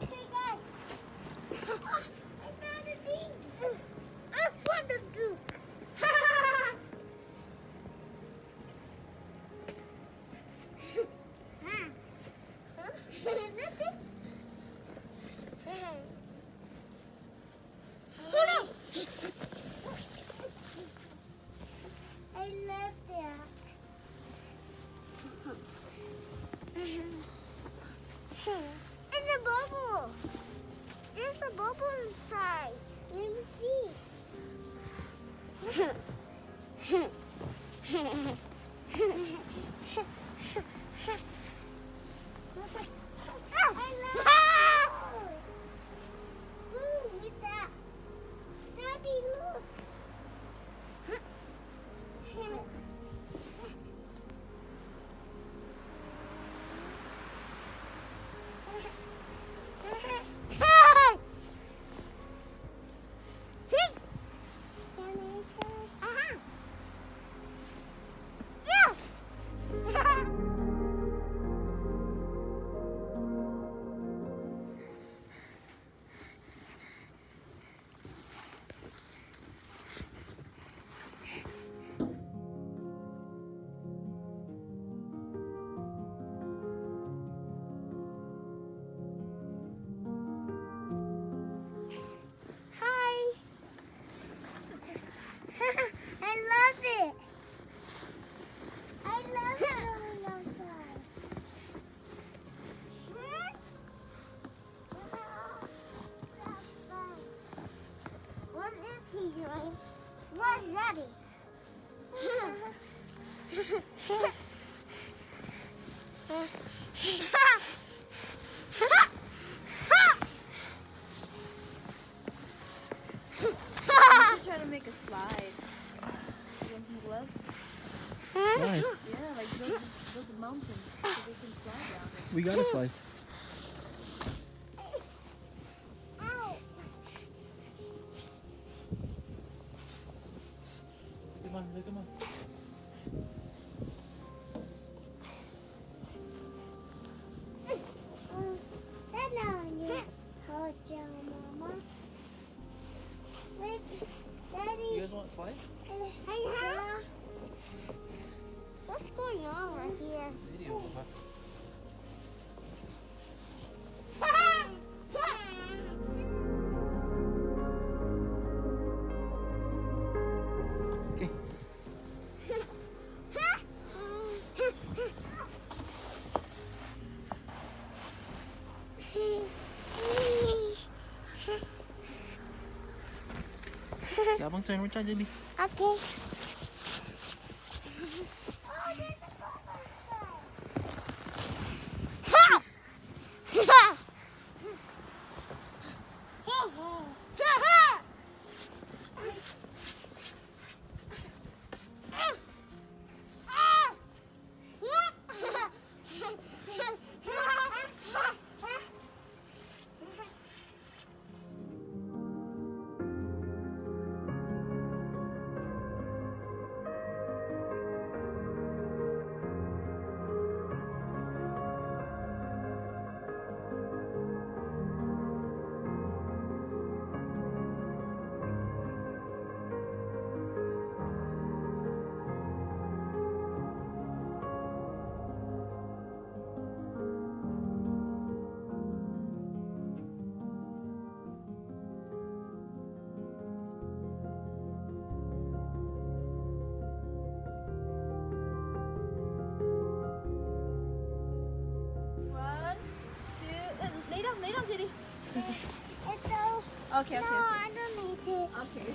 Okay, guys. I found a thing. I found a book. I love that. It's a bubble. There's a bubble inside. Let me see. I love it. Ooh, what's that? Daddy, look. Hi. I love it. I love it going outside. What is he doing? Where's Daddy? Try to make a slide. You want some gloves? Slide. Yeah, like build a mountain so they can slide down it. We got a slide. Ow. Come on, come on. That's on you. Hold your mama. Wait, Daddy. You guys want a slide? Hey, huh? What's going on right here? Video. Okay. Okay, abang turn. Which jadi? Okay. Oh, there's a butterfly. Ha! Ha! Lay down, Jenny. It's so... Okay, No, okay. I don't need to. Okay.